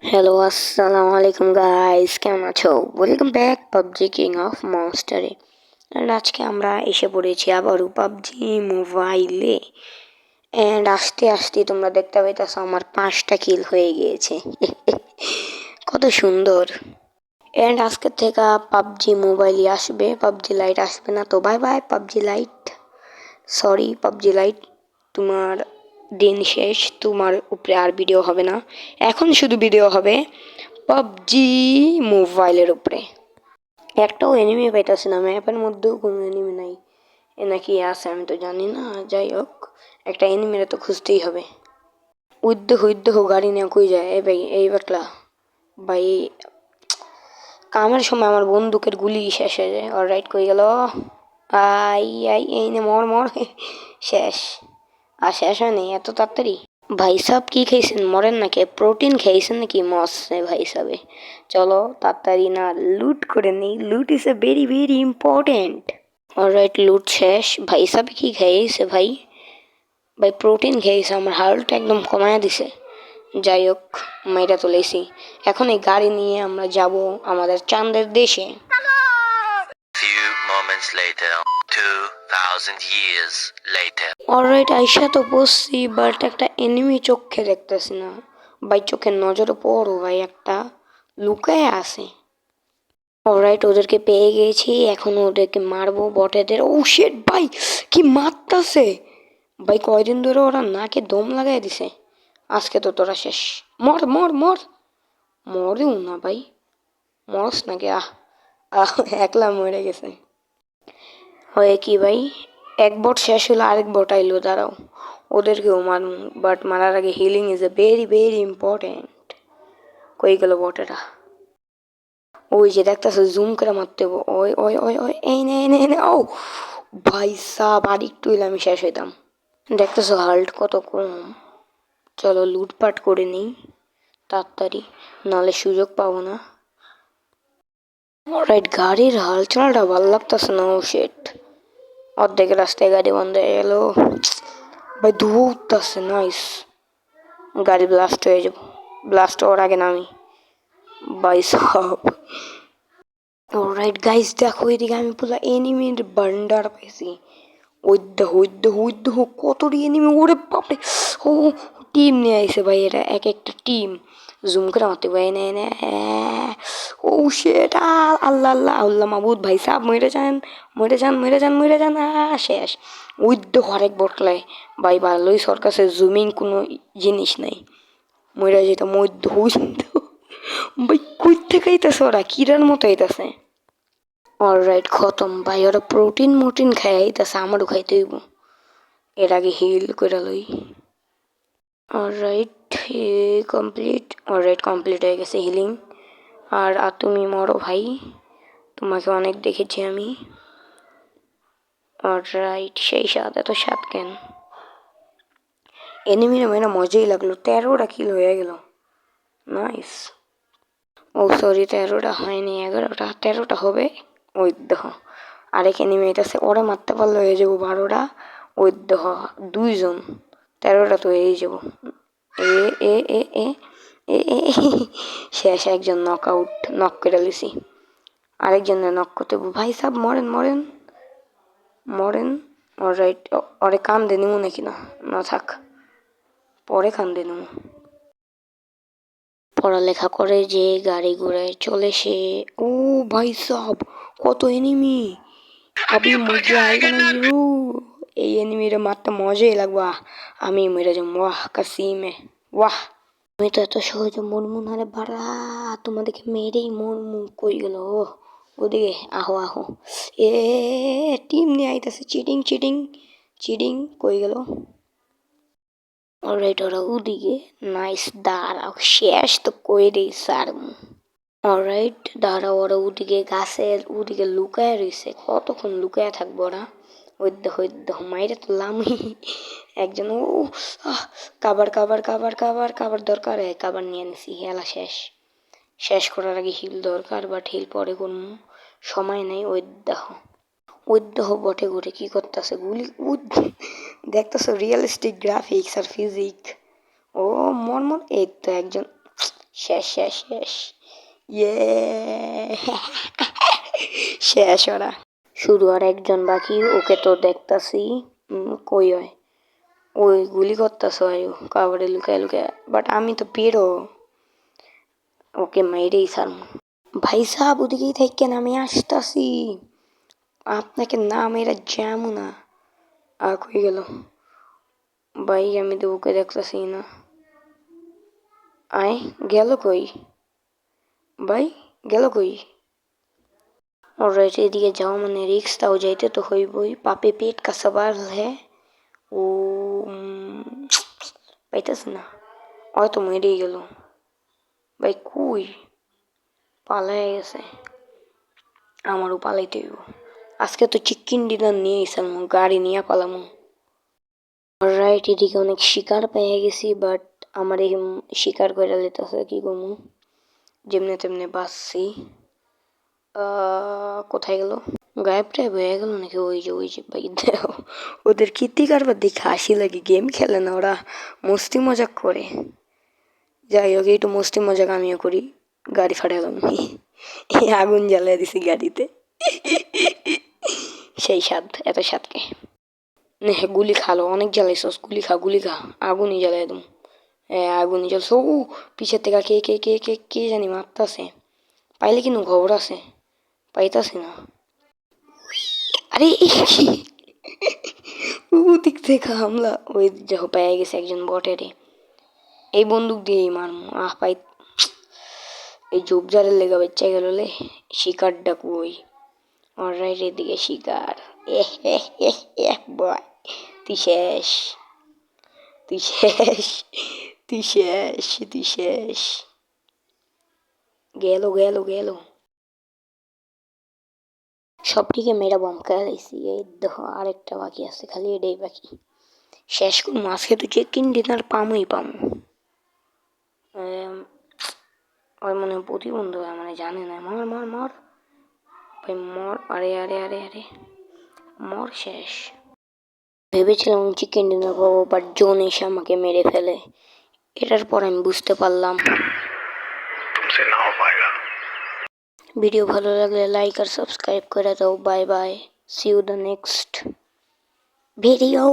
Hello আসসালামু আলাইকুম guys, কেমন আছো? Welcome back PUBG king of মনস্টারে। অ্যান্ড আজকে আমরা এসে পড়েছি আবারও পাবজি মোবাইলে। অ্যান্ড আস্তে আস্তে তোমরা দেখতে পাইতেছো আমার 5টা কিল হয়ে গিয়েছে। কত সুন্দর। অ্যান্ড আজকের থেকে পাবজি মোবাইলই আসবে, পাবজি লাইট আসবে না। তো bye bye PUBG light, sorry PUBG light, তোমার দিন শেষ, তোমার উপরে আর ভিডিও হবে না। এখন শুধু ভিডিও হবে পাবজি মোবাইলের উপরে। একটাও এনিমি পাইতেছে না, ম্যাপের মধ্যেও কোনো এনিমি নাই। এ নাকি আছে আমি তো জানি না। যাই হোক, একটা এনিমিরে তো খুঁজতেই হবে। উদ্য গাড়ি নিয়ে কই যায়? এই ভাই, এই বাকলা ভাই, কামের সময় আমার বন্দুকের গুলি শেষ হয়ে যায়। অলরাইট, কই গেল? আই আই, এই নে মর মর। শেষ। আর শেষ হয়নি এত তাড়াতাড়ি? ভাই সাহেব কি খেয়েছেন? মরেন নাকি? প্রোটিন খেয়েছেন নাকি? মরছে ভাই সাহেবে। চলো তাড়াতাড়ি না লুট করে নেই, লুট is a very very important. Alright, লুট শেষ। ভাই সাহেব কি খেয়েছে ভাই? ভাই প্রোটিন খেয়েছে, আমার হার্ট একদম কমায়া দিছে। যাই হোক, মেয়েটা তুলেছি। এখন এই গাড়ি নিয়ে আমরা যাব আমাদের চাঁদের দেশে। Few moments later, 2000 years later. Alright, আইসা তো বসছি, বাট একটা এনিমি চোখে দেখতেছি না। ভাই চোখের নজরে পড়ো ভাই, একটা লুকায় আছে। অলরাইট, ওদেরকে পেয়ে গেছি, এখন ওদেরকে মারবো বটেদের। ও শিট ভাই, কি মারতাছে ভাই! কয়দিন ধরে ওরা নাকে দম লাগাই দিছে। আজকে তো তোরা শেষ। মর মর মর। মরেও না ভাই, মরস নাকি? আহ আহ, একলা মরে গেছে। হয়ে কি ভাই, এক বট শেষ হলো, আরেক বট আইলো, দাঁড়াও ওদেরকেও মারুন। বাট মারার আগে healing is a very very important. কই গেল বটেরা? ওই যে দেখতেছো, জুম করে মারতে হবে। ওই ওই ওই ওই, এই নে নে নে। ও ভাই সাব, আর একটু হইলে আমি শেষ হইতাম। দেখতেছো হাল্ট কত কম। চলো লুটপাট করে নিই তাড়াতাড়ি, নাহলে সুযোগ পাবো না। অলরাইট, গাড়ির হালচালটা ভালো লাগতেছে না। ও শেট, অর্ধেক রাস্তায় গাড়ি বন্ধ হয়ে গেল ভাই। ধুয়ো উঠতেছে। নাইস, গাড়ি ব্লাস্ট হয়ে যাব। ব্লাস্ট হওয়ার আগে নামি ভাই সাব। অলরাইট গাইস, দেখো এদিকে আমি পুরো এনিমির বান্ডার পাইছি। কত এনিমি! ওরে বাপরে! ও টিম নিয়ে আইছে ভাই, এটা এক একটা টিম। জুম করে মারতে ভাই, নে নে। ও শেট, আল্লাহ আল্লাহ আল্লাহ মাবুদ, ভাই সাব মরে যান, মরে যান, মরে যান, মরে যান। শেষ। হরেক বটলায় ভাই, ভালোই সরকার জুমিং কোনো জিনিস নাই। মরে যেত ভাই, কই থেকে আইতাছে ওরা? কিরার মতো আইতাছে। অলরাইট, খতম ভাই। ওরা প্রোটিন মোটিন খাই আইতাছে, আমারও খাইতে হইব। এর আগে হিল করে লই। Alright, complete. অলরাইট, কমপ্লিট হয়ে গেছে হিলিং। আর তুমি মরো ভাই, তোমাকে অনেক দেখেছি আমি। অলরাইট, সেই স্বাদ, এত স্বাদ কেন? এনিমিরা মেয়েরা মজাই লাগলো। 13টা কিল হয়ে গেল। নাইস। ও সরি, 13টা হয়নি, 11টা। 13টা হবে। ওই দেখো আরেক এনিমি আছে, ওরা মারতে পারলে হয়ে যাবো 12টা। ওই দেখো 2 জন, 13টা তো হয়েই যাবো। এ এ এ এ এ এ শেষ। একজন নক আউট, নক করে লিছি। আরেকজনের নক করতে ভাই সাব, মরেন মরেন মরেন। অলরাইট, ওরে কান দিয়ে নিমু নাকি? না না, থাক, পরে কান দিয়ে নিমু। পড়ালেখা করে যে গাড়ি ঘোড়ায় চলে সে। ও ভাই সাব, কত এনিমি! আবি মজা আয়েগা না ভিরু। এই এনিমিরে মারতে মজাই লাগবা। আমি মেরে যাবো। ওয়াহ কাসিমে, ওয়াহ! আমি তো এত সহজে মরমু না রে বাড়া, তোমাদেরকে মেরেই মরমু। কই গেল? ওদিকে আহো আহো। এ টিম নিয়ে আইতাছে। Cheating cheating cheating. কই গেল? অলরাইট, ওরা ওদিকে। নাইস, দাঁড়াও, শেষ তো কইরেই সারমু। অলরাইট, দাঁড়াও, ওরা ওদিকে গাছের ওদিকে লুকায় রয়েছে। কতক্ষণ লুকায় থাকবো ওরা? ওই দেখো মাইরে তো লামি। একজন ও কাবার কাবার কাবার কাবার কাবার দরকার। কাবার নিয়ে নিছি। হেলা শেষ। শেষ করার আগে হিল দরকার, বাট হিল পরে করবো, সময় নেই। ওই দেখো বটে ঘুরে কি করতেছে, গুলি দেখতেছো? রিয়েলিস্টিক গ্রাফিক্স আর ফিজিক। ও মর মর। এই তো একজন শেষ শেষ শেষ ইয়ে শেষ ওরা শুধু আর একজন বাকি ওকে তো দেখতাছি কই হয় ওই গুলি করতেছে কাবারে লুকায় লুকায় বাট আমি তো পেরো ওকে মেরেই সারম ভাই সাহেব ওদিকেই থাকেন আমি আসতাছি আপনাকে না মেরে জ্যামু না আর কই গেল ভাই আমি তো ওকে দেখতেছি না আয় গেল কই ভাই গেল কই অলরাইট এদিকে যাও মানে রিক্স তাও যাইতে তো হইবই পাপে পেট কা সওয়াল হ্যাঁ ও পাইতেছে না হয়তো মেরেই গেল ভাই কই পালাই গেছে আমারও পালাইতে হইব আজকে তো চিকেন ডিনার নিয়ে এসেছিলাম গাড়ি নিয়ে পালামো রাইট এদিকে অনেক শিকার পেয়ে গেছি বাট আমার এই শিকার করে লেতেছে কি করবো যেমনে তেমনে বাঁচছি কোথায় গেল গায়েব টাইপ হয়ে গেল নাকি ওই যে ভাই দেখো ওদের কীর্তি কারবার দেখে হাসি লাগে গেম খেলে না ওরা মস্তি মজাক করে যাই হোক একটু মস্তি মজাক আমিও করি গাড়ি ফাটালাম আগুন জ্বালিয়ে দিছি গাড়িতে সেই স্বাদ এত স্বাদকে নে গুলি খালো অনেক জ্বালাইছস গুলি খা আগুনই জ্বালাই একদম আগুনই জ্বলছে ও পিছের থেকে কে জানি মারতাছে পাইলে কিন্তু খবর আছে পাইতাছি না আরে দিক থেকে হামলা ওই দেখো পেয়ে গেছে একজন বটেরে এই বন্দুক দিয়েই মারমু পাই এই ঝোপঝাড়ের লেগে বাচ্চা গেল শিকার ডাকু ওই অলরাইট এদিকে শিকার বয় তুই শেষ তুই শেষ তুই শেষ তুই শেষ গেল সবটিকে মেয়েরা বম খেলাইছি এই দেখো আরেকটা বাকি আছে খালি এটাই বাকি শেষ করবো আজকে তো চিকেন ডিনার পামই ওই মনে প্রতিবন্ধ মানে জানে না মর ভাই মর আরে মর শেষ ভেবেছিলাম চিকেন ডিনার পাবো বাট জোন এসে আমাকে মেরে ফেলে এটার পর আমি বুঝতে পারলাম ভিডিও ভালো লাগলে লাইক আর সাবস্ক্রাইব করে দাও bye bye see you the next video